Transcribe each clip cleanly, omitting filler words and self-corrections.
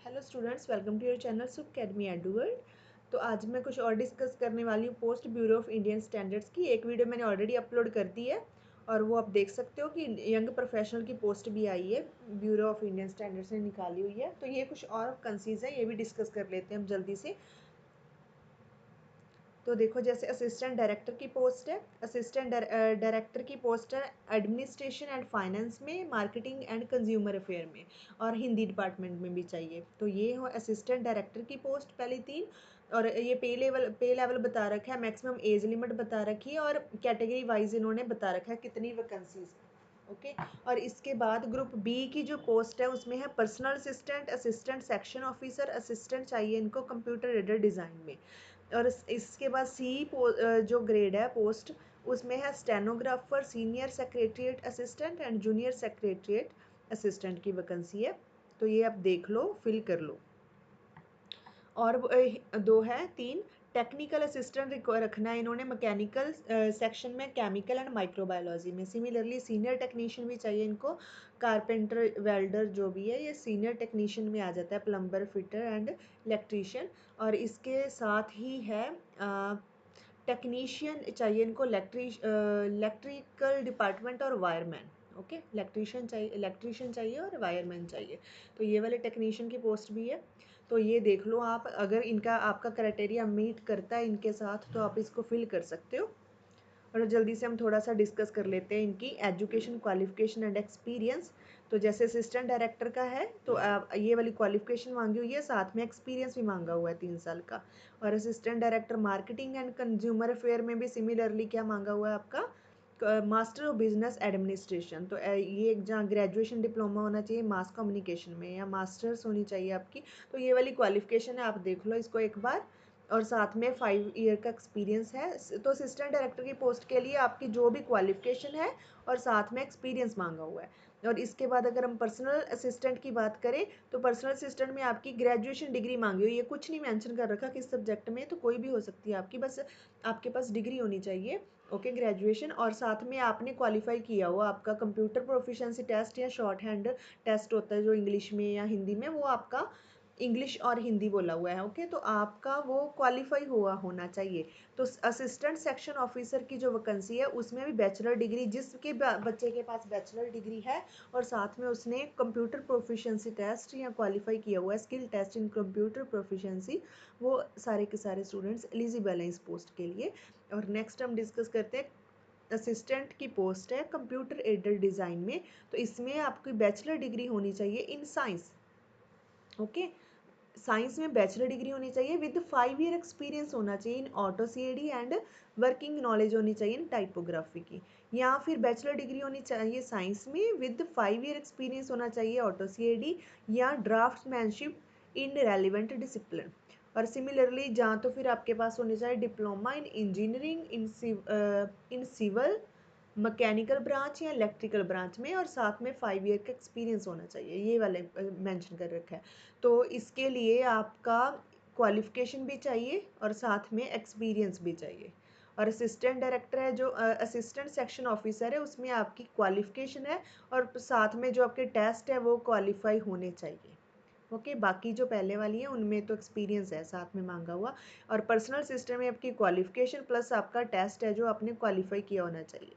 Hello students, welcome to your channel Sukh academy Eduworld. तो आज मैं कुछ और डिस्कस करने वाली हूँ post bureau of Indian standards की। एक वीडियो मैंने ऑलरेडी अपलोड कर दी है और वो आप देख सकते हो कि यंग प्रोफेशनल की पोस्ट भी आई है, ब्यूरो ऑफ इंडियन स्टैंडर्ड्स ने निकाली हुई है। तो ये कुछ और कंसीज है, ये भी डिस्कस कर लेते हैं हम जल्दी से। तो देखो, जैसे असिस्टेंट डायरेक्टर की पोस्ट है, असिस्टेंट डायरेक्टर की पोस्ट है एडमिनिस्ट्रेशन एंड फाइनेंस में, मार्केटिंग एंड कंज्यूमर अफेयर में और हिंदी डिपार्टमेंट में भी चाहिए। तो ये हो असिस्टेंट डायरेक्टर की पोस्ट पहली तीन। और ये पे लेवल बता रखा है, मैक्सिमम एज लिमिट बता रखी है और कैटेगरी वाइज इन्होंने बता रखा है कितनी वैकेंसीज। ओके। और इसके बाद ग्रुप बी की जो पोस्ट है उसमें है personal assistant, assistant section officer, assistant चाहिए इनको कंप्यूटर एडेड डिज़ाइन में। और इसके बाद जो ग्रेड है पोस्ट, उसमें है stenographer, senior secretariat assistant and junior secretariat assistant की वैकेंसी है। तो ये आप देख लो, फिल कर लो। और दो है तीन, टेक्निकल असिस्टेंट रखना है इन्होंने मैकेनिकल सेक्शन में, केमिकल एंड माइक्रोबायोलॉजी में। सिमिलरली सीनियर टेक्नीशियन भी चाहिए इनको, कारपेंटर, वेल्डर जो भी है ये सीनियर टेक्नीशियन में आ जाता है, प्लम्बर, फिटर एंड इलेक्ट्रीशियन। और इसके साथ ही है टेक्नीशियन चाहिए इनको, इलेक्ट्रिकल डिपार्टमेंट और वायरमैन। ओके, इलेक्ट्रीशियन चाहिए और वायरमैन चाहिए। तो ये वाले टेक्नीशियन की पोस्ट भी है। तो ये देख लो आप, अगर इनका आपका क्राइटेरिया मीट करता है इनके साथ तो आप इसको फिल कर सकते हो। और जल्दी से हम थोड़ा सा डिस्कस कर लेते हैं इनकी एजुकेशन, क्वालिफिकेशन एंड एक्सपीरियंस। तो जैसे असिस्टेंट डायरेक्टर का है तो ये वाली क्वालिफिकेशन मांगी हुई है, साथ में एक्सपीरियंस भी मांगा हुआ है 3 साल का। और assistant director marketing and consumer affair में भी सिमिलरली क्या मांगा हुआ है आपका, मास्टर ऑफ बिजनेस एडमिनिस्ट्रेशन। तो ये जहाँ ग्रेजुएशन डिप्लोमा होना चाहिए मास कम्युनिकेशन में, या मास्टर्स होनी चाहिए आपकी। तो ये वाली क्वालिफिकेशन है, आप देख लो इसको एक बार। और साथ में 5 ईयर का एक्सपीरियंस है। तो असिस्टेंट डायरेक्टर की पोस्ट के लिए आपकी जो भी क्वालिफिकेशन है और साथ में एक्सपीरियंस मांगा हुआ है। और इसके बाद अगर हम पर्सनल असिस्टेंट की बात करें तो पर्सनल असिस्टेंट में आपकी ग्रेजुएशन डिग्री मांगी हुई है, कुछ नहीं मेंशन कर रखा किस सब्जेक्ट में, तो कोई भी हो सकती है आपकी, बस आपके पास डिग्री होनी चाहिए। ओके, ग्रेजुएशन, और साथ में आपने क्वालिफाई किया हुआ, आपका कंप्यूटर प्रोफिशिएंसी टेस्ट या शॉर्ट हैंड टेस्ट होता है जो इंग्लिश में या हिंदी में, वो आपका इंग्लिश और हिंदी बोला हुआ है। ओके, तो आपका वो क्वालिफाई हुआ होना चाहिए। तो असिस्टेंट सेक्शन ऑफिसर की जो वैकेंसी है उसमें भी बैचलर डिग्री, जिसके बच्चे के पास बैचलर डिग्री है और साथ में उसने कंप्यूटर प्रोफिशिएंसी टेस्ट या क्वालिफाई किया हुआ है, skill test in computer proficiency, वो सारे के सारे स्टूडेंट्स एलिजिबल हैं इस पोस्ट के लिए। और नेक्स्ट हम डिस्कस करते हैं असिस्टेंट की पोस्ट है कंप्यूटर एडेड डिज़ाइन में। तो इसमें आपकी बैचलर डिग्री होनी चाहिए इन साइंस। ओके, साइंस में बैचलर डिग्री होनी चाहिए विद 5 ईयर एक्सपीरियंस होना चाहिए in auto C and working knowledge होनी चाहिए इन टाइपोग्राफी की। या फिर बैचलर डिग्री होनी चाहिए साइंस में विद 5 ईयर एक्सपीरियंस होना चाहिए ऑटो सी या ड्राफ्टमैनशिप इन रेलिवेंट डिसिप्लिन। और सिमिलरली जहाँ तो फिर आपके पास होने चाहिए diploma in engineering in civil, mechanical branch या इलेक्ट्रिकल ब्रांच में, और साथ में 5 ईयर का एक्सपीरियंस होना चाहिए, ये वाले मेंशन कर रखा है। तो इसके लिए आपका क्वालिफिकेशन भी चाहिए और साथ में एक्सपीरियंस भी चाहिए। और असिस्टेंट डायरेक्टर है जो असिस्टेंट सेक्शन ऑफिसर है, उसमें आपकी क्वालिफिकेशन है और साथ में जो आपके टेस्ट है वो क्वालिफाई होने चाहिए। ओके, बाकी जो पहले वाली है उनमें तो एक्सपीरियंस है साथ में मांगा हुआ। और पर्सनल सिस्टम में आपकी क्वालिफिकेशन प्लस आपका टेस्ट है जो आपने क्वालिफाई किया होना चाहिए।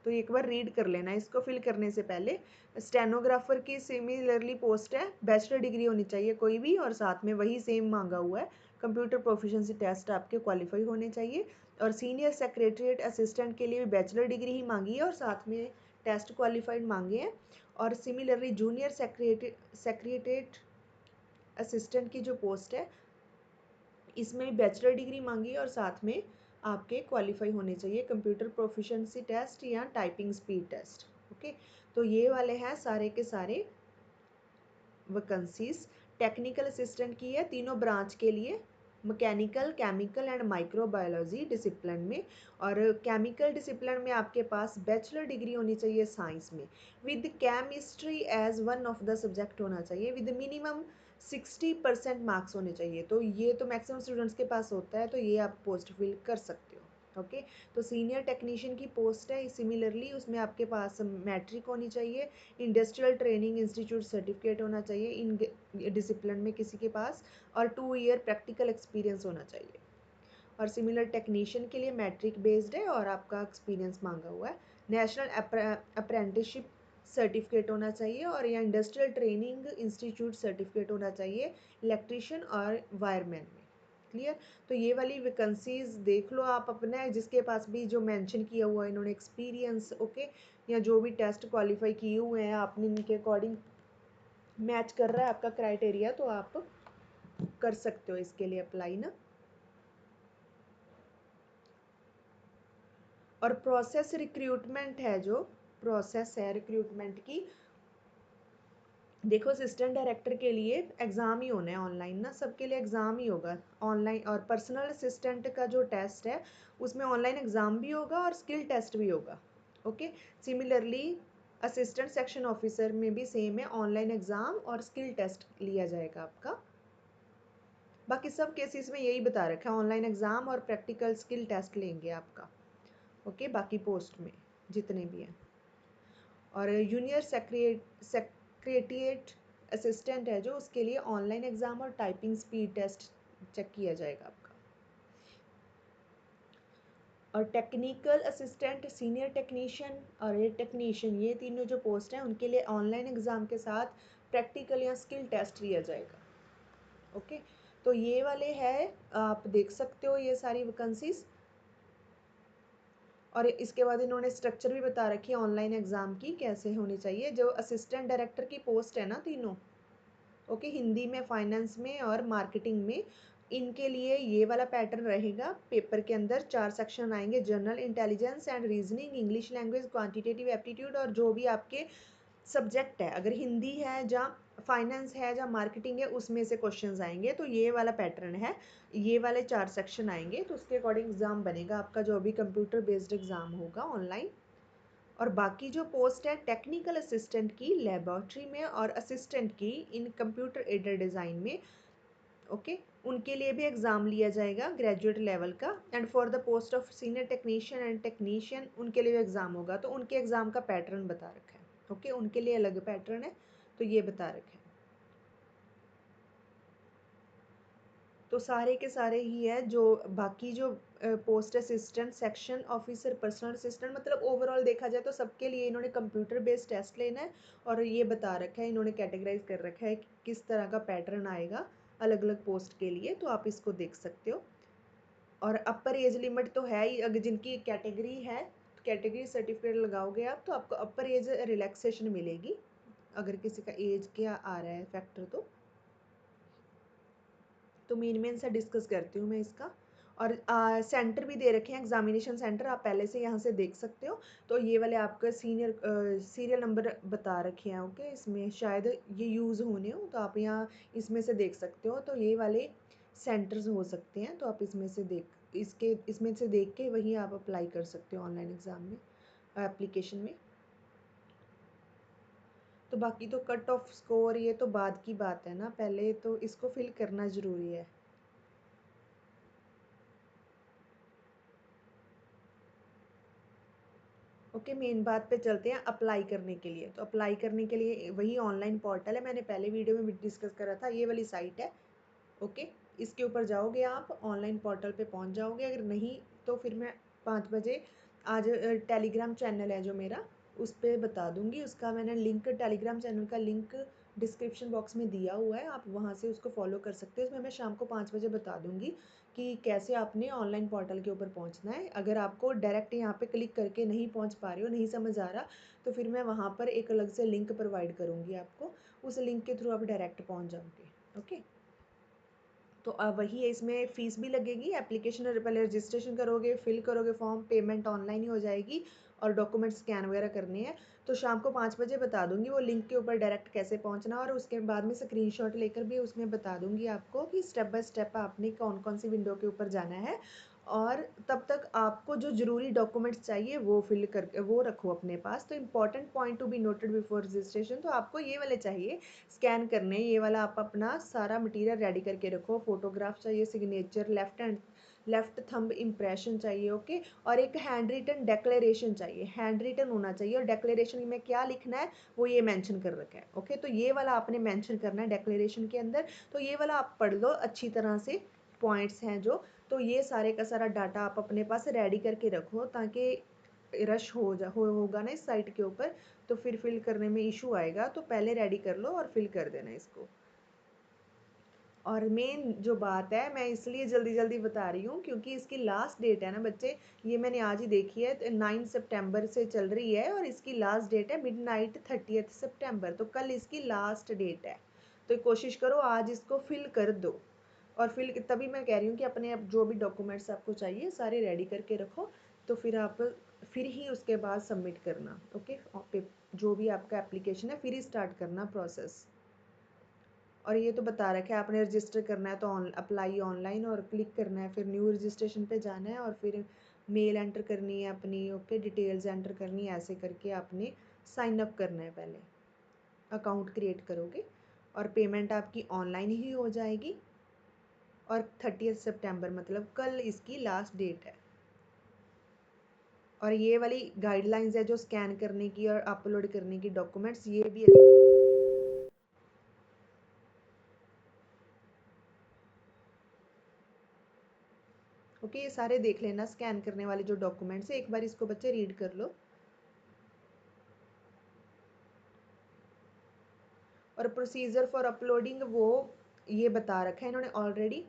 तो एक बार रीड कर लेना इसको फिल करने से पहले। स्टेनोग्राफर की सिमिलरली पोस्ट है, बैचलर डिग्री होनी चाहिए कोई भी और साथ में वही सेम मांगा हुआ है, कंप्यूटर प्रोफिशिएंसी टेस्ट आपके क्वालिफाई होने चाहिए। और सीनियर सेक्रेटरीट असिस्टेंट के लिए भी बैचलर डिग्री ही मांगी है और साथ में टेस्ट क्वालिफाइड मांगे हैं। और सिमिलरली जूनियर सेक्रेटरीट असिस्टेंट की जो पोस्ट है इसमें भी बैचलर डिग्री मांगी है और साथ में आपके क्वालिफाई होने चाहिए कंप्यूटर प्रोफिशिएंसी टेस्ट या टाइपिंग स्पीड टेस्ट। ओके, तो ये वाले हैं सारे के सारे वैकेंसीज। टेक्निकल असिस्टेंट की है तीनों ब्रांच के लिए, mechanical, chemical and microbiology discipline में। और केमिकल डिसिप्लिन में आपके पास बैचलर डिग्री होनी चाहिए साइंस में with chemistry as one of the subject होना चाहिए विद मिनिमम 60% मार्क्स होने चाहिए। तो ये तो मैक्सिमम स्टूडेंट्स के पास होता है, तो ये आप पोस्ट फिल कर सकते हो। ओके। तो सीनियर टेक्नीशियन की पोस्ट है, सिमिलरली उसमें आपके पास मैट्रिक होनी चाहिए, इंडस्ट्रियल ट्रेनिंग इंस्टीट्यूट सर्टिफिकेट होना चाहिए इन डिसिप्लिन में किसी के पास, और 2 ईयर प्रैक्टिकल एक्सपीरियंस होना चाहिए। और सिमिलर टेक्नीशियन के लिए मैट्रिक बेस्ड है और आपका एक्सपीरियंस मांगा हुआ है। नेशनल अप्रेंटिसशिप सर्टिफिकेट होना चाहिए और या इंडस्ट्रियल ट्रेनिंग इंस्टीट्यूट सर्टिफिकेट होना चाहिए इलेक्ट्रिशियन और वायरमैन में। क्लियर। तो ये वाली वैकेंसीज देख लो आप अपने, जिसके पास भी जो मेंशन किया हुआ है इन्होंने एक्सपीरियंस, ओके, या जो भी टेस्ट क्वालिफाई किए हुए हैं आपने, इनके अकॉर्डिंग मैच कर रहा है आपका क्राइटेरिया, तो आप कर सकते हो इसके लिए अप्लाई ना। और प्रोसेस रिक्रूटमेंट है, जो प्रोसेस है रिक्रूटमेंट की, देखो असिस्टेंट डायरेक्टर के लिए एग्ज़ाम ही होना है ऑनलाइन ना, सबके लिए एग्ज़ाम ही होगा ऑनलाइन। और पर्सनल असिस्टेंट का जो टेस्ट है उसमें ऑनलाइन एग्ज़ाम भी होगा और स्किल टेस्ट भी होगा। Okay. Similarly assistant section officer में भी सेम है, ऑनलाइन एग्ज़ाम और स्किल टेस्ट लिया जाएगा आपका। बाकी सब केसेस में यही बता रखा है, ऑनलाइन एग्ज़ाम और प्रैक्टिकल स्किल टेस्ट लेंगे आपका। ओके। बाकी पोस्ट में जितने भी हैं। और जूनियर सेक्रेटरिएट असिस्टेंट है जो, उसके लिए ऑनलाइन एग्ज़ाम और टाइपिंग स्पीड टेस्ट चेक किया जाएगा आपका। और टेक्निकल असिस्टेंट, सीनियर टेक्नीशियन और हेड टेक्नीशियन, ये तीनों जो पोस्ट हैं उनके लिए ऑनलाइन एग्ज़ाम के साथ प्रैक्टिकल या स्किल टेस्ट लिया जाएगा। ओके। तो ये वाले हैं, आप देख सकते हो ये सारी वैकेंसीज। और इसके बाद इन्होंने स्ट्रक्चर भी बता रखी है ऑनलाइन एग्ज़ाम की कैसे होनी चाहिए। जो असिस्टेंट डायरेक्टर की पोस्ट है ना तीनों, ओके, हिंदी में, फाइनेंस में और मार्केटिंग में, इनके लिए ये वाला पैटर्न रहेगा। पेपर के अंदर 4 सेक्शन आएंगे, general intelligence and reasoning, English language, quantitative aptitude, और जो भी आपके सब्जेक्ट है, अगर हिंदी है या फाइनेंस है या मार्केटिंग है, उसमें से क्वेश्चंस आएंगे। तो ये वाला पैटर्न है, ये वाले 4 सेक्शन आएंगे, तो उसके अकॉर्डिंग एग्जाम बनेगा आपका, जो भी कंप्यूटर बेस्ड एग्जाम होगा ऑनलाइन। और बाकी जो पोस्ट है टेक्निकल असिस्टेंट की लेबोरेटरी में और असिस्टेंट की इन कंप्यूटर एडेड डिज़ाइन में, ओके, उनके लिए भी एग्ज़ाम लिया जाएगा ग्रेजुएट लेवल का। And for the post of senior technician and technician, उनके लिए एग्ज़ाम होगा। तो उनके एग्ज़ाम का पैटर्न बता रखा है, ओके, उनके लिए अलग पैटर्न है, तो ये बता रखा है। तो सारे के सारे ही है, जो बाकी जो post assistant, section officer, personal assistant, मतलब ओवरऑल देखा जाए तो सबके लिए इन्होंने कंप्यूटर बेस्ड टेस्ट लेना है। और ये बता रखा है, इन्होंने कैटेगराइज कर रखा है कि किस तरह का पैटर्न आएगा अलग अलग पोस्ट के लिए, तो आप इसको देख सकते हो। और अपर एज लिमिट तो है ही, अगर जिनकी कैटेगरी है, कैटेगरी सर्टिफिकेट लगाओगे आप तो आपको अपर एज रिलैक्सेशन मिलेगी, अगर किसी का एज क्या आ रहा है फैक्टर। तो मेन से डिस्कस करती हूँ मैं इसका। और सेंटर भी दे रखे हैं, एग्जामिनेशन सेंटर आप पहले से यहाँ से देख सकते हो। तो ये वाले आपका सीरियल नंबर बता रखे हैं, ओके, इसमें शायद ये यूज़ होने हो, तो आप यहाँ इसमें से देख सकते हो। तो ये वाले सेंटर्स हो सकते हैं, तो आप इसमें से देख के वही आप अप्लाई कर सकते हो ऑनलाइन एग्ज़ाम में, एप्लीकेशन में। तो बाकी तो कट ऑफ स्कोर ये तो बाद की बात है ना, पहले तो इसको फिल करना ज़रूरी है। ओके, मेन बात पे चलते हैं, अप्लाई करने के लिए। तो अप्लाई करने के लिए वही ऑनलाइन पोर्टल है, मैंने पहले वीडियो में भी डिस्कस करा था, ये वाली साइट है। ओके। इसके ऊपर जाओगे आप, ऑनलाइन पोर्टल पे पहुंच जाओगे। अगर नहीं तो फिर मैं 5 बजे आज टेलीग्राम चैनल है जो मेरा, उस पर बता दूंगी, उसका मैंने लिंक, टेलीग्राम चैनल का लिंक डिस्क्रिप्शन बॉक्स में दिया हुआ है, आप वहाँ से उसको फॉलो कर सकते हो। उसमें मैं शाम को 5 बजे बता दूंगी कि कैसे आपने ऑनलाइन पोर्टल के ऊपर पहुँचना है। अगर आपको डायरेक्ट यहाँ पे क्लिक करके नहीं पहुँच पा रहे हो, नहीं समझ आ रहा, तो फिर मैं वहाँ पर एक अलग से लिंक प्रोवाइड करूँगी आपको, उस लिंक के थ्रू आप डायरेक्ट पहुँच जाओगे। ओके। तो वही है, इसमें फ़ीस भी लगेगी। एप्लीकेशन पहले रजिस्ट्रेशन करोगे, फिल करोगे फॉर्म, पेमेंट ऑनलाइन ही हो जाएगी, और डॉक्यूमेंट स्कैन वगैरह करने हैं। तो शाम को 5 बजे बता दूंगी वो लिंक के ऊपर डायरेक्ट कैसे पहुंचना, और उसके बाद में स्क्रीनशॉट लेकर भी उसमें बता दूंगी आपको कि स्टेप बाय स्टेप आपने कौन कौन सी विंडो के ऊपर जाना है। और तब तक आपको जो ज़रूरी डॉक्यूमेंट्स चाहिए वो फिल कर वो रखो अपने पास। तो important point to be noted before registration, तो आपको ये वाले चाहिए स्कैन करने, ये वाला आप अपना सारा मटेरियल रेडी करके रखो। फोटोग्राफ चाहिए, signature, left hand left thumb impression चाहिए, ओके। और एक हैंड रिटन डेक्लेरेशन चाहिए, हैंड रिटन होना चाहिए, और डेक्लेरेशन में क्या लिखना है वो ये मेंशन कर रखा है, ओके। तो ये वाला आपने मेंशन करना है डेक्लेरेशन के अंदर। तो ये वाला आप पढ़ लो अच्छी तरह से, पॉइंट्स हैं जो। तो ये सारे का सारा डाटा आप अपने पास रेडी करके रखो, ताकि रश होगा ना इस साइट के ऊपर, तो फिर फिल करने में इशू आएगा। तो पहले रेडी कर लो और फिल कर देना इसको। और मेन जो बात है, मैं इसलिए जल्दी जल्दी बता रही हूँ क्योंकि इसकी लास्ट डेट है ना बच्चे, ये मैंने आज ही देखी है, 9 सितंबर से चल रही है, और इसकी लास्ट डेट है मिडनाइट 30 सितंबर। तो कल इसकी लास्ट डेट है। तो कोशिश करो आज इसको फिल कर दो। और फिल तभी मैं कह रही हूँ कि अपने जो भी डॉक्यूमेंट्स आपको चाहिए सारे रेडी करके रखो। तो फिर आप फिर ही उसके बाद सबमिट करना, ओके। जो भी आपका एप्लीकेशन है फिर ही स्टार्ट करना प्रोसेस। और ये तो बता रखा है आपने रजिस्टर करना है तो अप्लाई ऑनलाइन, और क्लिक करना है, फिर न्यू रजिस्ट्रेशन पे जाना है, और फिर मेल एंटर करनी है अपनी, ओके, डिटेल्स एंटर करनी है। ऐसे करके आपने साइन अप करना है, पहले अकाउंट क्रिएट करोगे, और पेमेंट आपकी ऑनलाइन ही हो जाएगी। और 30 सितंबर मतलब कल इसकी लास्ट डेट है। और ये वाली गाइडलाइंस है जो स्कैन करने की और अपलोड करने की डॉक्यूमेंट्स, ये भी ओके। ये सारे देख लेना, स्कैन करने वाले जो डॉक्यूमेंट्स है, एक बार इसको बच्चे रीड कर लो। और प्रोसीजर फॉर अपलोडिंग वो ये बता रखा है इन्होंने ऑलरेडी,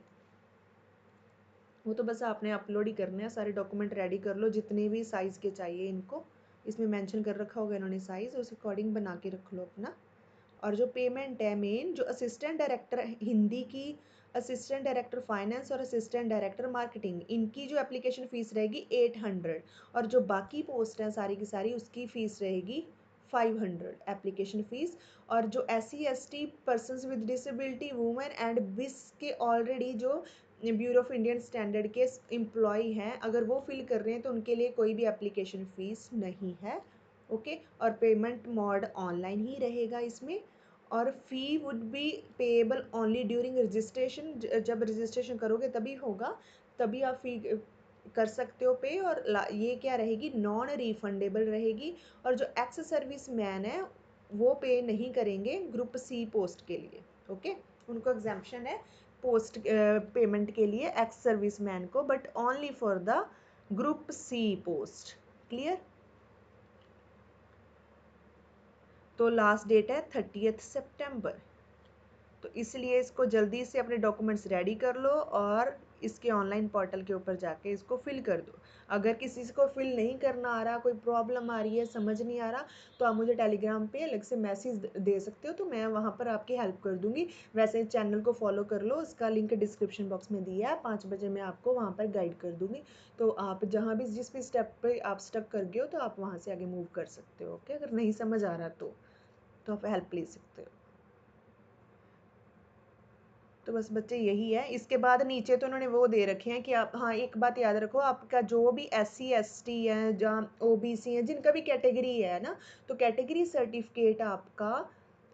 वो तो बस आपने अपलोड ही करना है। सारे डॉक्यूमेंट रेडी कर लो जितने भी साइज़ के चाहिए इनको, इसमें मेंशन कर रखा होगा इन्होंने साइज़, उस अकॉर्डिंग बना के रख लो अपना। और जो पेमेंट है मेन, जो असिस्टेंट डायरेक्टर हिंदी की, असिस्टेंट डायरेक्टर फाइनेंस और असिस्टेंट डायरेक्टर मार्केटिंग, इनकी जो एप्लीकेशन फ़ीस रहेगी 800। और जो बाकी पोस्ट हैं सारी की सारी, उसकी फ़ीस रहेगी 500 एप्लीकेशन फ़ीस। और जो SC ST persons with disability, women and बिस के ऑलरेडी जो ब्यूरो ऑफ इंडियन स्टैंडर्ड के एम्प्लॉय हैं, अगर वो फिल कर रहे हैं तो उनके लिए कोई भी एप्लीकेशन फ़ीस नहीं है, ओके। और पेमेंट मोड ऑनलाइन ही रहेगा इसमें। और fee would be payable only during registration, जब रजिस्ट्रेशन करोगे तभी होगा, तभी आप फ़ी कर सकते हो पे। और ये क्या रहेगी, नॉन रिफंडेबल रहेगी। और जो एक्स सर्विस मैन है वो पे नहीं करेंगे ग्रुप C पोस्ट के लिए, ओके। उनको एग्जाम्पशन है पोस्ट पेमेंट के लिए एक्स सर्विस मैन को, but only for the group C post. Clear. तो लास्ट डेट है 30 सितंबर। तो इसलिए इसको जल्दी से अपने डॉक्यूमेंट्स रेडी कर लो, और इसके ऑनलाइन पोर्टल के ऊपर जाके इसको फिल कर दो। अगर किसी को फिल नहीं करना आ रहा, कोई प्रॉब्लम आ रही है, समझ नहीं आ रहा, तो आप मुझे टेलीग्राम पे अलग से मैसेज दे सकते हो, तो मैं वहाँ पर आपकी हेल्प कर दूँगी। वैसे चैनल को फॉलो कर लो, उसका लिंक डिस्क्रिप्शन बॉक्स में दिया है। 5 बजे मैं आपको वहाँ पर गाइड कर दूँगी। तो आप जहाँ भी जिस भी स्टेप पे आप स्टक कर गए हो, तो आप वहाँ से आगे मूव कर सकते हो, ओके। अगर नहीं समझ आ रहा तो आप हेल्प ले सकते हो। तो बस बच्चे यही है। इसके बाद नीचे तो उन्होंने वो दे रखे हैं कि आप, हाँ एक बात याद रखो, आपका जो भी SC ST है, जहाँ OBC है, जिनका भी कैटेगरी है ना, तो कैटेगरी सर्टिफिकेट आपका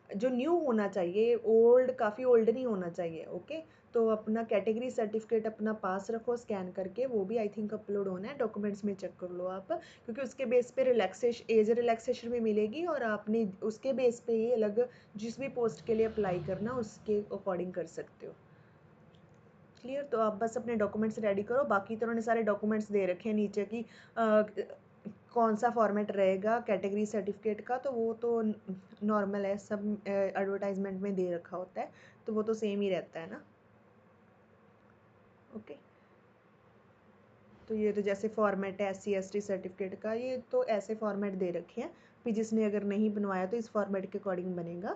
जो न्यू होना चाहिए, ओल्ड काफ़ी ओल्ड नहीं होना चाहिए, ओके। तो अपना कैटेगरी सर्टिफिकेट अपना पास रखो स्कैन करके, वो भी आई थिंक अपलोड होना है, डॉक्यूमेंट्स में चेक कर लो आप, क्योंकि उसके बेस पे रिलैक्सेशन, एज रिलैक्सेशन भी मिलेगी, और आपने उसके बेस पे ही अलग जिस भी पोस्ट के लिए अप्लाई करना उसके अकॉर्डिंग कर सकते हो। क्लियर। तो आप बस अपने डॉक्यूमेंट्स रेडी करो। बाकी तो उन्होंने सारे डॉक्यूमेंट्स दे रखे हैं नीचे की, कौन सा फॉर्मेट रहेगा कैटेगरी सर्टिफिकेट का, तो वो तो नॉर्मल है, सब एडवर्टाइजमेंट में दे रखा होता है, तो वो तो सेम ही रहता है ना, ओके। तो ये तो जैसे फॉर्मेट है SC ST सर्टिफिकेट का, ये तो ऐसे फॉर्मेट दे रखे हैं, फिर जिसने अगर नहीं बनवाया तो इस फॉर्मेट के अकॉर्डिंग बनेगा।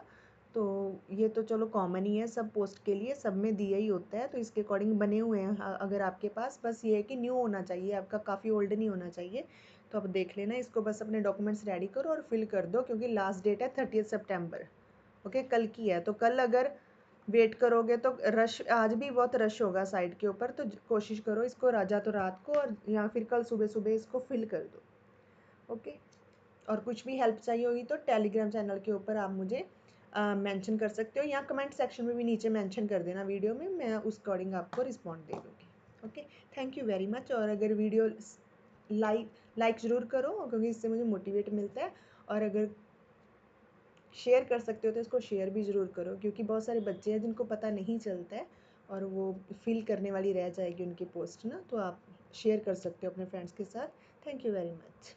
तो ये तो चलो कॉमन ही है, सब पोस्ट के लिए सब में दिया ही होता है, तो इसके अकॉर्डिंग बने हुए हैं। अगर आपके पास, बस ये है कि न्यू होना चाहिए आपका, काफ़ी ओल्ड नहीं होना चाहिए। तो आप देख लेना इसको, बस अपने डॉक्यूमेंट्स रेडी करो और फिल कर दो, क्योंकि लास्ट डेट है 30 सितंबर, ओके, कल की है। तो कल अगर वेट करोगे तो रश, आज भी बहुत रश होगा साइट के ऊपर, तो कोशिश करो इसको राजा तो रात को, और या फिर कल सुबह सुबह इसको फिल कर दो, ओके। और कुछ भी हेल्प चाहिए होगी तो टेलीग्राम चैनल के ऊपर आप मुझे मेंशन कर सकते हो, या कमेंट सेक्शन में भी नीचे मेंशन कर देना वीडियो में, मैं उस अकॉर्डिंग आपको रिस्पॉन्ड दे दूँगी। Okay, thank you very much. और अगर वीडियो लाइक ज़रूर करो क्योंकि इससे मुझे मोटिवेट मिलता है, और अगर शेयर कर सकते हो तो इसको शेयर भी ज़रूर करो, क्योंकि बहुत सारे बच्चे हैं जिनको पता नहीं चलता है और वो फील करने वाली रह जाएगी उनकी पोस्ट ना, तो आप शेयर कर सकते हो अपने फ्रेंड्स के साथ। Thank you very much.